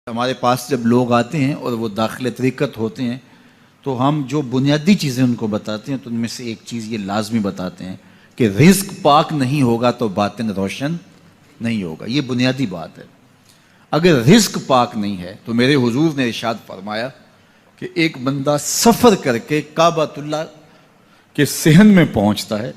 ہمارے پاس جب لوگ آتے ہیں اور وہ داخل طریقت ہوتے ہیں تو ہم جو بنیادی چیزیں ان کو بتاتے ہیں تو ان میں سے ایک چیز یہ لازمی بتاتے ہیں کہ رزق پاک نہیں ہوگا تو باطن روشن نہیں ہوگا. یہ بنیادی بات ہے. اگر رزق پاک نہیں ہے تو میرے حضور نے ارشاد فرمایا کہ ایک بندہ سفر کر کے کعبۃ اللہ کے صحن میں پہنچتا ہے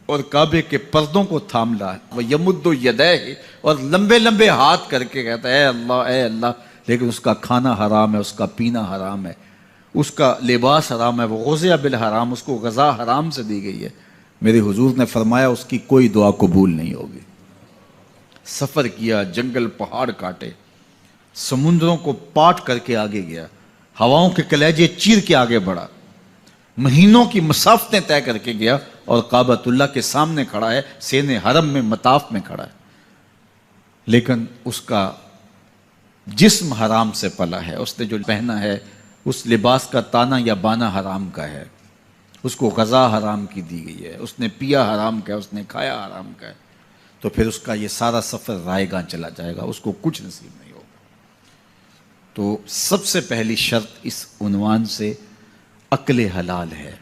اور کعبے کے پردوں کو تھام رہا ہے, وہ یمد یدیہ, اور لمبے لمبے ہاتھ کر کے کہتا ہے اے اللہ, لیکن اس کا کھانا حرام ہے, اس کا پینا حرام ہے, اس کا لباس حرام ہے, وہ غزیہ بالحرام, اس کو غذا حرام سے دی گئی ہے. میرے حضور نے فرمایا اس کی کوئی دعا قبول نہیں ہوگی. سفر کیا, جنگل پہاڑ کاٹے, سمندروں کو پاٹ کر کے آگے گیا, ہواؤں کے کلیجے چیر کے آگے بڑھا, مہینوں کی مسافتیں طے کر کے گیا اور کعبۃ اللہ کے سامنے کھڑا ہے, سین حرم میں مطاف میں کھڑا ہے, لیکن اس کا جسم حرام سے پلا ہے. اس نے جو پہنا ہے اس لباس کا تانا یا بانا حرام کا ہے, اس کو غذا حرام کی دی گئی ہے, اس نے پیا حرام کا ہے, اس نے کھایا حرام کا ہے, تو پھر اس کا یہ سارا سفر رائے گاں چلا جائے گا, اس کو کچھ نصیب نہیں ہوگا. تو سب سے پہلی شرط اس عنوان سے عقل حلال ہے.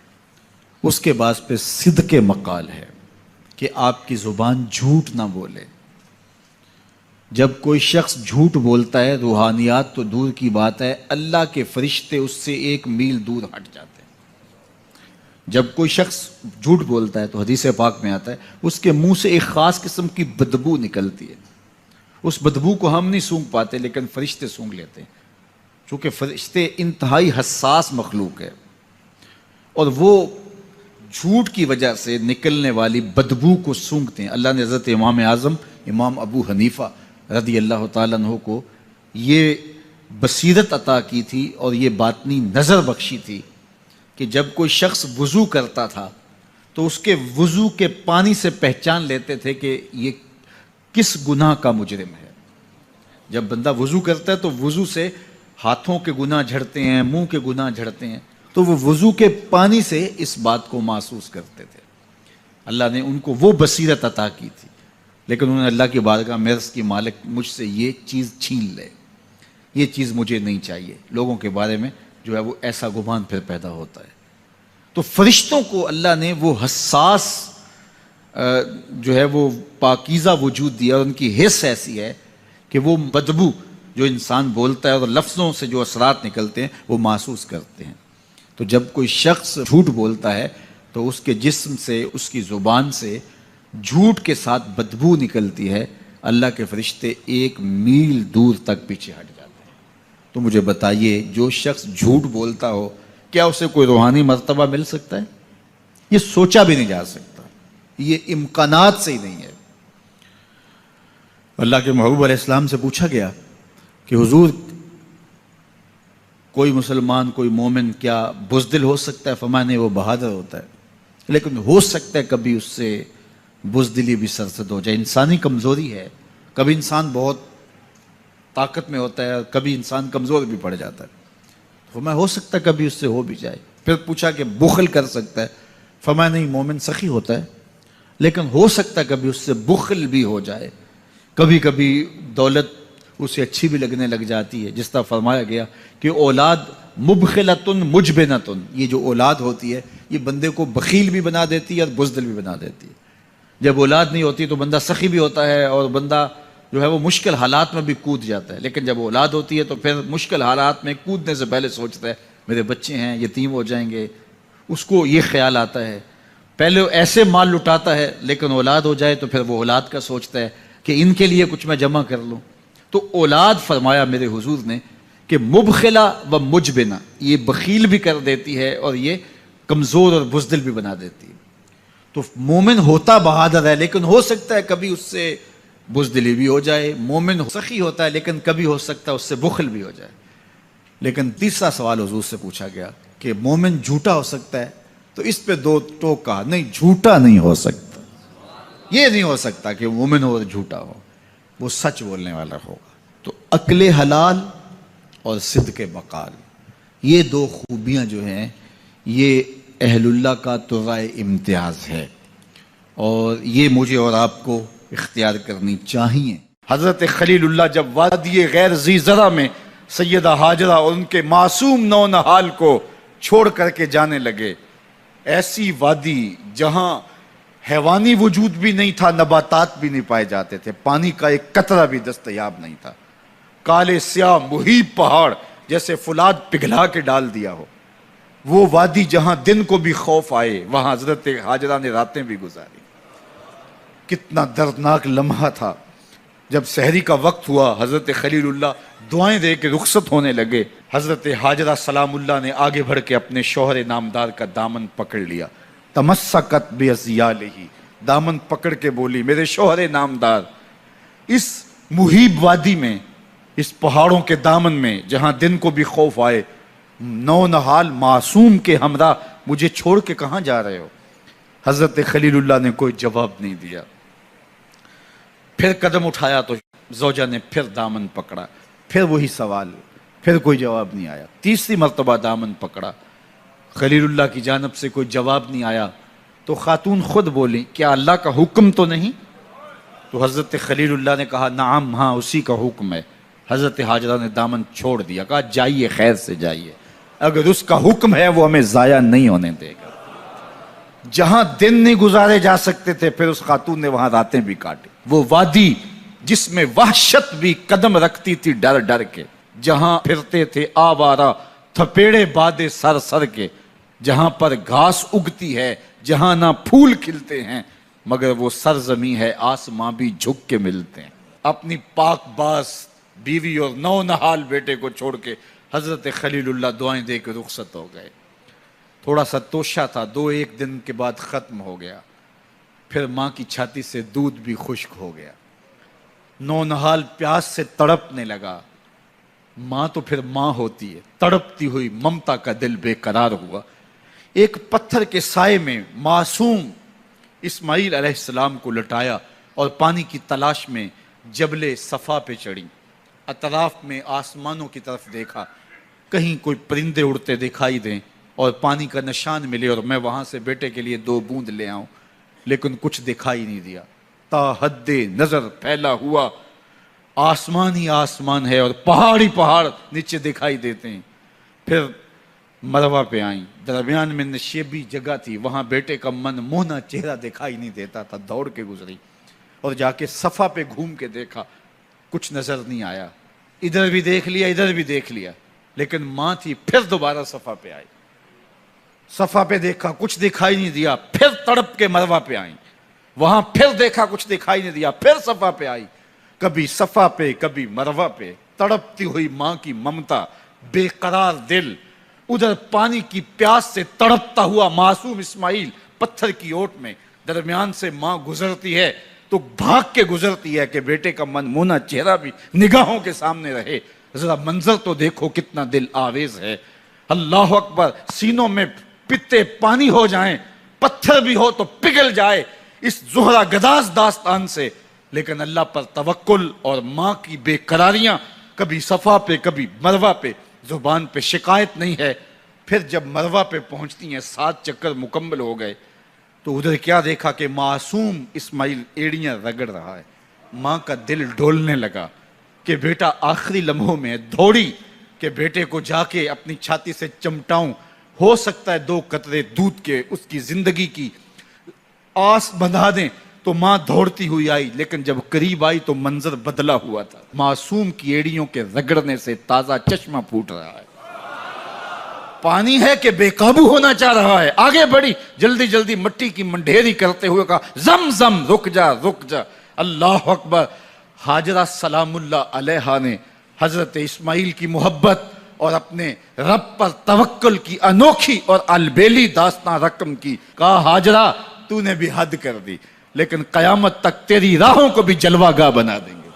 اس کے بعد پہ صدق مقال ہے کہ آپ کی زبان جھوٹ نہ بولے. جب کوئی شخص جھوٹ بولتا ہے, روحانیات تو دور کی بات ہے, اللہ کے فرشتے اس سے 1 میل دور ہٹ جاتے ہیں. جب کوئی شخص جھوٹ بولتا ہے تو حدیث پاک میں آتا ہے اس کے منہ سے ایک خاص قسم کی بدبو نکلتی ہے. اس بدبو کو ہم نہیں سونگھ پاتے لیکن فرشتے سونگھ لیتے ہیں, چونکہ فرشتے انتہائی حساس مخلوق ہے, اور وہ جھوٹ کی وجہ سے نکلنے والی بدبو کو سونگھتے ہیں. اللہ نے حضرت امام اعظم امام ابو حنیفہ رضی اللہ تعالیٰ عنہ کو یہ بصیرت عطا کی تھی اور یہ باطنی نظر بخشی تھی کہ جب کوئی شخص وضو کرتا تھا تو اس کے وضو کے پانی سے پہچان لیتے تھے کہ یہ کس گناہ کا مجرم ہے. جب بندہ وضو کرتا ہے تو وضو سے ہاتھوں کے گناہ جھڑتے ہیں, منہ کے گناہ جھڑتے ہیں, تو وہ وضو کے پانی سے اس بات کو محسوس کرتے تھے. اللہ نے ان کو وہ بصیرت عطا کی تھی, لیکن انہوں نے اللہ کی بارگاہ میں عرض کی مالک مجھ سے یہ چیز چھین لے, یہ چیز مجھے نہیں چاہیے. لوگوں کے بارے میں جو ہے وہ ایسا گمان پھر پیدا ہوتا ہے. تو فرشتوں کو اللہ نے وہ حساس جو ہے وہ پاکیزہ وجود دیا, اور ان کی حس ایسی ہے کہ وہ بدبو جو انسان بولتا ہے اور لفظوں سے جو اثرات نکلتے ہیں وہ محسوس کرتے ہیں. تو جب کوئی شخص جھوٹ بولتا ہے تو اس کے جسم سے, اس کی زبان سے جھوٹ کے ساتھ بدبو نکلتی ہے. اللہ کے فرشتے 1 میل دور تک پیچھے ہٹ جاتے ہیں. تو مجھے بتائیے, جو شخص جھوٹ بولتا ہو کیا اسے کوئی روحانی مرتبہ مل سکتا ہے؟ یہ سوچا بھی نہیں جا سکتا, یہ امکانات سے ہی نہیں ہے. اللہ کے محبوب علیہ السلام سے پوچھا گیا کہ حضور کوئی مسلمان, کوئی مومن کیا بزدل ہو سکتا ہے؟ فرمایا نہیں, وہ بہادر ہوتا ہے, لیکن ہو سکتا ہے کبھی اس سے بزدلی بھی سرزد ہو جائے. انسانی کمزوری ہے, کبھی انسان بہت طاقت میں ہوتا ہے, کبھی انسان کمزور بھی پڑ جاتا ہے. فرمایا ہو سکتا ہے کبھی اس سے ہو بھی جائے. پھر پوچھا کہ بخل کر سکتا ہے؟ فرمایا نہیں, مومن سخی ہوتا ہے, لیکن ہو سکتا ہے کبھی اس سے بخل بھی ہو جائے. کبھی کبھی دولت اسے اچھی بھی لگنے لگ جاتی ہے. جس طرح فرمایا گیا کہ اولاد مبخلتن مجبنتن, یہ جو اولاد ہوتی ہے یہ بندے کو بخیل بھی بنا دیتی ہے اور بزدل بھی بنا دیتی ہے. جب اولاد نہیں ہوتی تو بندہ سخی بھی ہوتا ہے اور بندہ جو ہے وہ مشکل حالات میں بھی کود جاتا ہے, لیکن جب اولاد ہوتی ہے تو پھر مشکل حالات میں کودنے سے پہلے سوچتا ہے میرے بچے ہیں یتیم ہو جائیں گے. اس کو یہ خیال آتا ہے, پہلے ایسے مال لٹاتا ہے لیکن اولاد ہو جائے تو پھر وہ اولاد کا سوچتا ہے کہ ان کے لیے کچھ میں جمع کر لوں. تو اولاد فرمایا میرے حضور نے کہ مبخلہ و مجبنہ, یہ بخیل بھی کر دیتی ہے اور یہ کمزور اور بزدل بھی بنا دیتی ہے. تو مومن ہوتا بہادر ہے, لیکن ہو سکتا ہے کبھی اس سے بزدلی بھی ہو جائے. مومن سخی ہوتا ہے لیکن کبھی ہو سکتا ہے اس سے بخل بھی ہو جائے. لیکن تیسرا سوال حضور سے پوچھا گیا کہ مومن جھوٹا ہو سکتا ہے؟ تو اس پہ 2 ٹوک کہا, نہیں جھوٹا نہیں ہو سکتا. یہ نہیں ہو سکتا کہ مومن ہو اور جھوٹا ہو, وہ سچ بولنے والا ہوگا. تو عقل حلال اور صدق مقال, یہ 2 خوبیاں جو ہیں یہ اہل اللہ کا طرائے امتیاز ہے, اور یہ مجھے اور آپ کو اختیار کرنی چاہیے. حضرت خلیل اللہ جب وادی غیر ذی زرع میں سیدہ ہاجرہ اور ان کے معصوم نونہال کو چھوڑ کر کے جانے لگے۔ ایسی وادی جہاں حیوانی وجود بھی نہیں تھا، نباتات بھی نہیں پائے جاتے تھے، پانی کا ایک قطرہ بھی دستیاب نہیں تھا، کالے سیاہ مہیب پہاڑ جیسے فولاد پگھلا کے ڈال دیا ہو، وہ وادی جہاں دن کو بھی خوف آئے، وہاں حضرت ہاجرہ نے راتیں بھی گزاری۔ کتنا دردناک لمحہ تھا جب سحری کا وقت ہوا، حضرت خلیل اللہ دعائیں دے کے رخصت ہونے لگے، حضرت ہاجرہ سلام اللہ نے آگے بڑھ کے اپنے شوہر نامدار کا دامن پکڑ لیا، تمسکت بِأَزْيَالِهِ، دامن پکڑ کے بولی میرے شوہر نامدار، اس مہیب وادی میں، اس پہاڑوں کے دامن میں جہاں دن کو بھی خوف آئے، نونہال معصوم کے ہمراہ مجھے چھوڑ کے کہاں جا رہے ہو؟ حضرت خلیل اللہ نے کوئی جواب نہیں دیا۔ پھر قدم اٹھایا تو زوجہ نے پھر دامن پکڑا، پھر وہی سوال، پھر کوئی جواب نہیں آیا۔ تیسری مرتبہ دامن پکڑا، خلیل اللہ کی جانب سے کوئی جواب نہیں آیا، تو خاتون خود بولی کیا اللہ کا حکم تو نہیں؟ تو حضرت خلیل اللہ نے کہا نعم، ہاں اسی کا حکم ہے۔ حضرت ہاجرہ نے دامن چھوڑ دیا، کہا جائیے، خیر سے جائیے، اگر اس کا حکم ہے وہ ہمیں ضائع نہیں ہونے دے گا۔ جہاں دن نہیں گزارے جا سکتے تھے پھر اس خاتون نے وہاں راتیں بھی کاٹی۔ وہ وادی جس میں وحشت بھی قدم رکھتی تھی ڈر ڈر کے، جہاں پھرتے تھے آوارہ تھپیڑے بادے سر سر کے، جہاں پر گھاس اگتی ہے، جہاں نہ پھول کھلتے ہیں، مگر وہ سرزمین ہے آسماں بھی جھک کے ملتے ہیں۔ اپنی پاک باز بیوی اور نونہال بیٹے کو چھوڑ کے حضرت خلیل اللہ دعائیں دے کے رخصت ہو گئے۔ تھوڑا سا توشہ تھا، 2-1 دن کے بعد ختم ہو گیا۔ پھر ماں کی چھاتی سے دودھ بھی خشک ہو گیا، نونہال پیاس سے تڑپنے لگا۔ ماں تو پھر ماں ہوتی ہے، تڑپتی ہوئی ممتا کا دل بے قرار ہوا۔ ایک پتھر کے سائے میں معصوم اسماعیل علیہ السلام کو لٹایا اور پانی کی تلاش میں جبل صفا پہ چڑھی۔ اطراف میں آسمانوں کی طرف دیکھا، کہیں کوئی پرندے اڑتے دکھائی دیں اور پانی کا نشان ملے اور میں وہاں سے بیٹے کے لیے 2 بوند لے آؤں، لیکن کچھ دکھائی نہیں دیا۔ تا حد نظر پھیلا ہوا آسمان ہی آسمان ہے اور پہاڑ ہی پہاڑ نیچے دکھائی دیتے ہیں۔ پھر مروہ پہ آئیں، درمیان میں نشیبی جگہ تھی، وہاں بیٹے کا من موہنا چہرہ دکھائی نہیں دیتا تھا، دوڑ کے گزری اور جا کے صفا پہ گھوم کے دیکھا، کچھ نظر نہیں آیا۔ ادھر بھی دیکھ لیا، ادھر بھی دیکھ لیا، لیکن ماں تھی۔ پھر دوبارہ صفا پہ آئی، صفا پہ دیکھا، کچھ دکھائی نہیں دیا۔ پھر تڑپ کے مروہ پہ آئیں، وہاں پھر دیکھا، کچھ دکھائی نہیں دیا۔ پھر صفا پہ آئی، کبھی صفا پہ کبھی مروہ پہ، تڑپتی ہوئی ماں کی ممتا، بے قرار دل، ادھر پانی کی پیاس سے تڑپتا ہوا معصوم اسماعیل پتھر کی اوٹ میں، درمیان سے ماں گزرتی ہے تو بھاگ کے گزرتی ہے کہ بیٹے کا من مونا چہرہ بھی نگاہوں کے سامنے رہے۔ ذرا منظر تو دیکھو کتنا دل آویز ہے۔ اللہ اکبر، سینوں میں پتے پانی ہو جائیں، پتھر بھی ہو تو پگھل جائے اس زہرہ گداز داستان سے، لیکن اللہ پر توکل اور ماں کی بے قراریاں، کبھی صفا پہ کبھی مروہ پہ، زبان پہ شکایت نہیں ہے۔ پھر جب مروہ پہ پہنچتی ہیں، 7 چکر مکمل ہو گئے، تو ادھر کیا دیکھا کہ معصوم اسماعیل ایڑیاں رگڑ رہا ہے۔ ماں کا دل ڈولنے لگا کہ بیٹا آخری لمحوں میں دوڑی کہ بیٹے کو جا کے اپنی چھاتی سے چمٹاؤں، ہو سکتا ہے 2 قطرے دودھ کے اس کی زندگی کی آس بندھا دیں۔ تو ماں دوڑتی ہوئی آئی، لیکن جب قریب آئی تو منظر بدلا ہوا تھا۔ معصوم کی ایڑیوں کے رگڑنے سے تازہ چشمہ پھوٹ رہا ہے، پانی ہے کہ بے قابو ہونا چاہ رہا ہے۔ آگے بڑھی، جلدی جلدی مٹی کی منڈھیری کرتے ہوئے کہا زم زم، رک جا رک جا۔ اللہ اکبر۔ ہاجرہ سلام اللہ علیہا نے حضرت اسماعیل کی محبت اور اپنے رب پر توکل کی انوکھی اور البیلی داستان رقم کی۔ کہا ہاجرہ تو نے بھی حد کر دی، لیکن قیامت تک تیری راہوں کو بھی جلوہ گاہ بنا دیں گے۔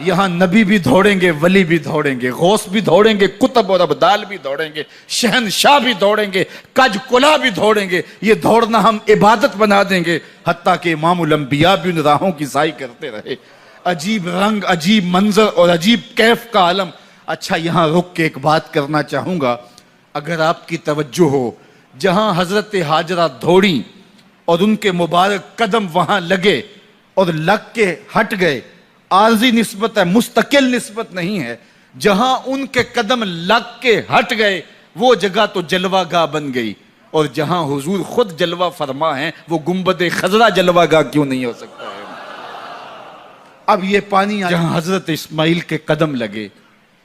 یہاں نبی بھی دوڑیں گے، ولی بھی دوڑیں گے، غوث بھی دوڑیں گے، کتب اور ابدال بھی دوڑیں گے، شہنشاہ بھی دوڑیں گے، کج کلا بھی دوڑیں گے۔ یہ دوڑنا ہم عبادت بنا دیں گے، حتیٰ کہ امام الانبیاء بھی ان راہوں کی سائی کرتے رہے۔ عجیب رنگ، عجیب منظر اور عجیب کیف کا عالم۔ اچھا، یہاں رک کے ایک بات کرنا چاہوں گا، اگر آپ کی توجہ ہو، جہاں حضرت ہاجرہ دوڑیں اور ان کے مبارک قدم وہاں لگے اور لگ کے ہٹ گئے، عارضی نسبت ہے، مستقل نسبت نہیں ہے۔ جہاں ان کے قدم لگ کے ہٹ گئے وہ جگہ تو جلوہ گاہ بن گئی، اور جہاں حضور خود جلوہ فرما ہیں وہ گنبد خضرا جلوہ گاہ کیوں نہیں ہو سکتا ہے؟ اب یہ پانی جہاں حضرت اسماعیل کے قدم لگے،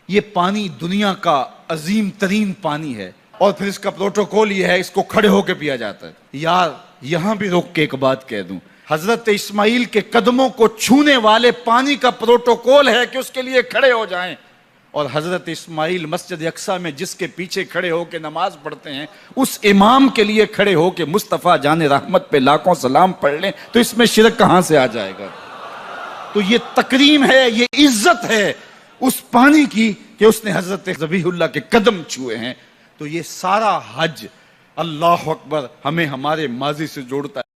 یہ پانی دنیا کا عظیم ترین پانی ہے، اور پھر اس کا پروٹوکول یہ ہے، اس کو کھڑے ہو کے پیا جاتا ہے۔ یار یہاں بھی رک کے ایک بات کہہ دوں، حضرت اسماعیل کے قدموں کو چھونے والے پانی کا پروٹوکول ہے کہ اس کے لیے کھڑے ہو جائیں، اور حضرت اسماعیل مسجد اقصیٰ میں جس کے پیچھے کھڑے ہو کے نماز پڑھتے ہیں اس امام کے لیے کھڑے ہو کے مصطفیٰ جان رحمت پہ لاکھوں سلام پڑھ لیں تو اس میں شرک کہاں سے آ جائے گا؟ تو یہ تکریم ہے، یہ عزت ہے اس پانی کی کہ اس نے حضرت ذبیح اللہ کے قدم چھوئے ہیں۔ تو یہ سارا حج اللہ اکبر ہمیں ہمارے ماضی سے جوڑتا ہے۔